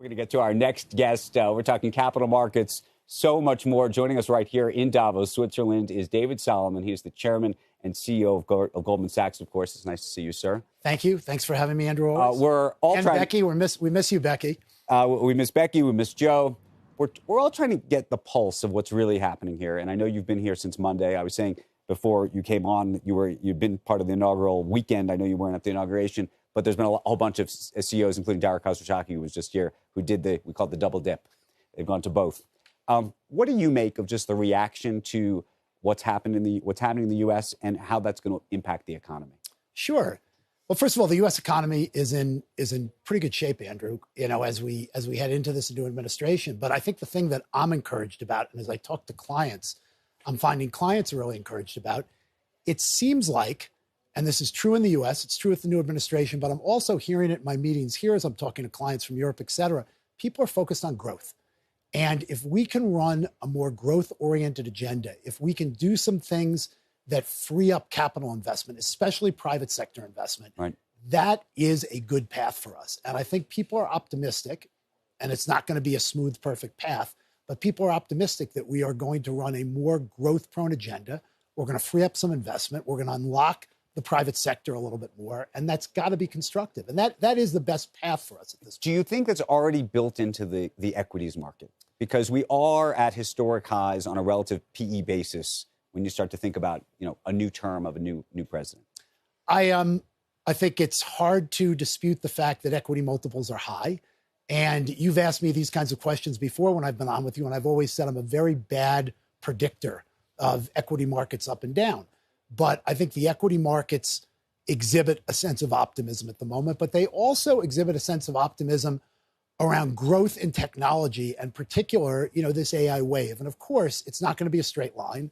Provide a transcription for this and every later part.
We're going to get to our next guest. We're talking capital markets, so much more. Joining us right here in Davos, Switzerland, is David Solomon. He is the chairman and CEO of Goldman Sachs, of course. It's nice to see you, sir. Thank you. Thanks for having me, Andrew. We're all and trying. Becky, we miss you, Becky. We miss Becky. We miss Joe. We're all trying to get the pulse of what's really happening here. And I know you've been here since Monday. I was saying before you came on, you'd been part of the inaugural weekend. I know you weren't at the inauguration, but there's been a whole bunch of CEOs, including Dara Khosrowshahi, who was just here, who did we call it the double dip. They've gone to both. What do you make of just the reaction to what's happening in the U.S. and how that's going to impact the economy? Sure. Well, first of all, the U.S. economy is in pretty good shape, Andrew. As we head into this new administration. But I think the thing that I'm encouraged about, and as I talk to clients, I'm finding clients are really encouraged about. It seems like, and this is true in the U.S., it's true with the new administration, but I'm also hearing it in my meetings here as I'm talking to clients from Europe, et cetera. People are focused on growth. And if we can run a more growth-oriented agenda, if we can do some things that free up capital investment, especially private sector investment, right, that is a good path for us. And I think people are optimistic, and it's not going to be a smooth, perfect path, but people are optimistic that we are going to run a more growth-prone agenda. We're going to free up some investment. We're going to unlock the private sector a little bit more, and that's got to be constructive. And that is the best path for us at this point. Do you think that's already built into the equities market? Because we are at historic highs on a relative PE basis when you start to think about, a new term of a new president. I think it's hard to dispute the fact that equity multiples are high. And you've asked me these kinds of questions before when I've been on with you, and I've always said I'm a very bad predictor of equity markets up and down. But I think the equity markets exhibit a sense of optimism at the moment, but they also exhibit a sense of optimism around growth in technology, and particular, this AI wave. And of course, it's not going to be a straight line,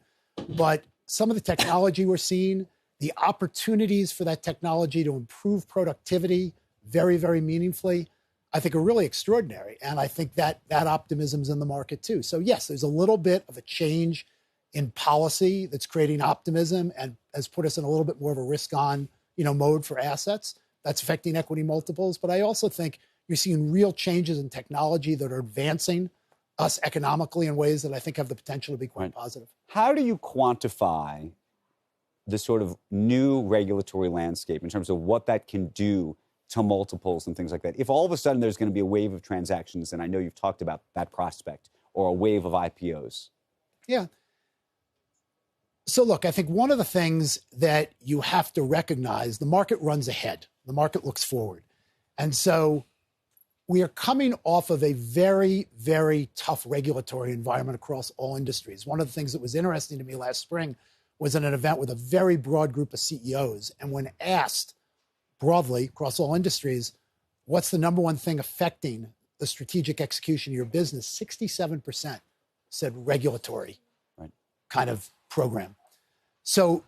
but some of the technology we're seeing, the opportunities for that technology to improve productivity very, very meaningfully, I think are really extraordinary. And I think that optimism's in the market too. So yes, there's a little bit of a change in policy that's creating optimism and has put us in a little bit more of a risk-on, mode for assets. That's affecting equity multiples. But I also think you're seeing real changes in technology that are advancing us economically in ways that I think have the potential to be quite positive. How do you quantify the sort of new regulatory landscape in terms of what that can do to multiples and things like that? If all of a sudden there's going to be a wave of transactions, and I know you've talked about that prospect, or a wave of IPOs. Yeah. So look, I think one of the things that you have to recognize, the market runs ahead. The market looks forward. And so we are coming off of a very, very tough regulatory environment across all industries. One of the things that was interesting to me last spring was at an event with a very broad group of CEOs. And when asked broadly across all industries, what's the number one thing affecting the strategic execution of your business, 67% said regulatory kind of program. So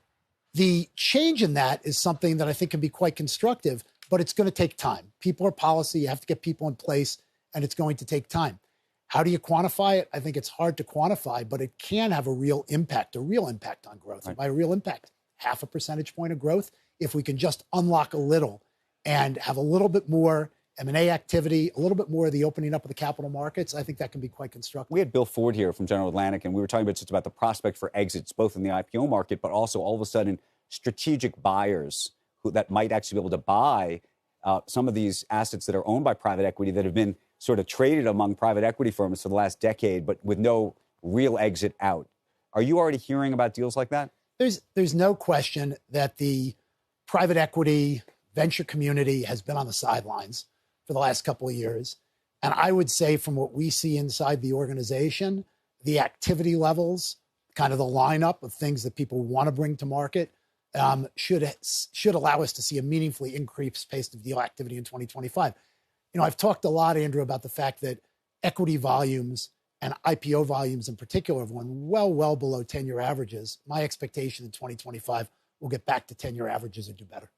the change in that is something that I think can be quite constructive, but it's going to take time. People are policy. You have to get people in place, and it's going to take time. How do you quantify it? I think it's hard to quantify, but it can have a real impact on growth. And by a real impact, 0.5 percentage point of growth, if we can just unlock a little and have a little bit more M&A activity, a little bit more of the opening up of the capital markets, I think that can be quite constructive. We had Bill Ford here from General Atlantic, and we were talking about just about the prospect for exits, both in the IPO market, but also all of a sudden strategic buyers that might actually be able to buy some of these assets that are owned by private equity that have been sort of traded among private equity firms for the last decade, but with no real exit out. Are you already hearing about deals like that? There's no question that the private equity venture community has been on the sidelines for the last couple of years. And I would say from what we see inside the organization, the activity levels, kind of the lineup of things that people want to bring to market, should allow us to see a meaningfully increased pace of deal activity in 2025. I've talked a lot, Andrew, about the fact that equity volumes and IPO volumes in particular have gone well below 10-year averages. My expectation in 2025, we'll get back to 10-year averages or do better.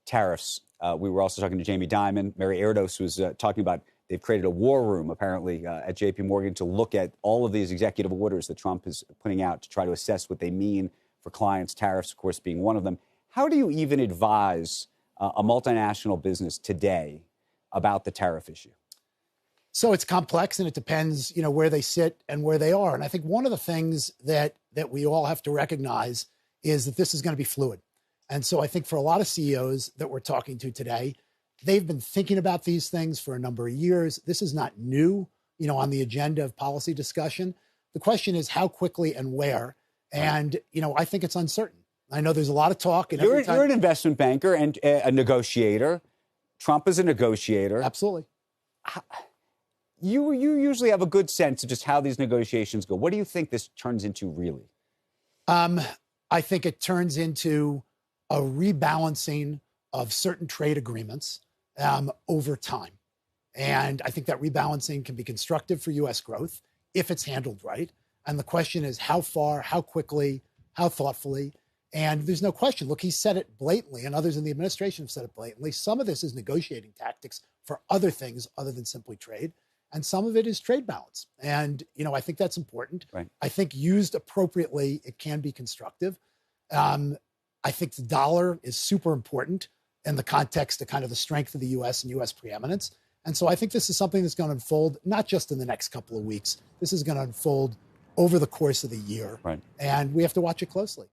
Tariffs. We were also talking to Jamie Dimon. Mary Erdos was talking about they've created a war room, apparently, at JP Morgan to look at all of these executive orders that Trump is putting out to try to assess what they mean for clients, tariffs, of course, being one of them. How do you even advise a multinational business today about the tariff issue? So it's complex, and it depends, where they sit and where they are. And I think one of the things that we all have to recognize is that this is going to be fluid. And so I think for a lot of CEOs that we're talking to today, they've been thinking about these things for a number of years. This is not new, on the agenda of policy discussion. The question is how quickly and where. And, I think it's uncertain. I know there's a lot of talk. And you're an investment banker and a negotiator. Trump is a negotiator. Absolutely. You usually have a good sense of just how these negotiations go. What do you think this turns into really? I think it turns into a rebalancing of certain trade agreements over time. And I think that rebalancing can be constructive for U.S. growth if it's handled right. And the question is how far, how quickly, how thoughtfully. And there's no question. Look, he said it blatantly, and others in the administration have said it blatantly. Some of this is negotiating tactics for other things other than simply trade. And some of it is trade balance. And, I think that's important. Right. I think used appropriately, it can be constructive. I think the dollar is super important in the context of kind of the strength of the U.S. and U.S. preeminence. And so I think this is something that's going to unfold, not just in the next couple of weeks. This is going to unfold over the course of the year. Right. And we have to watch it closely.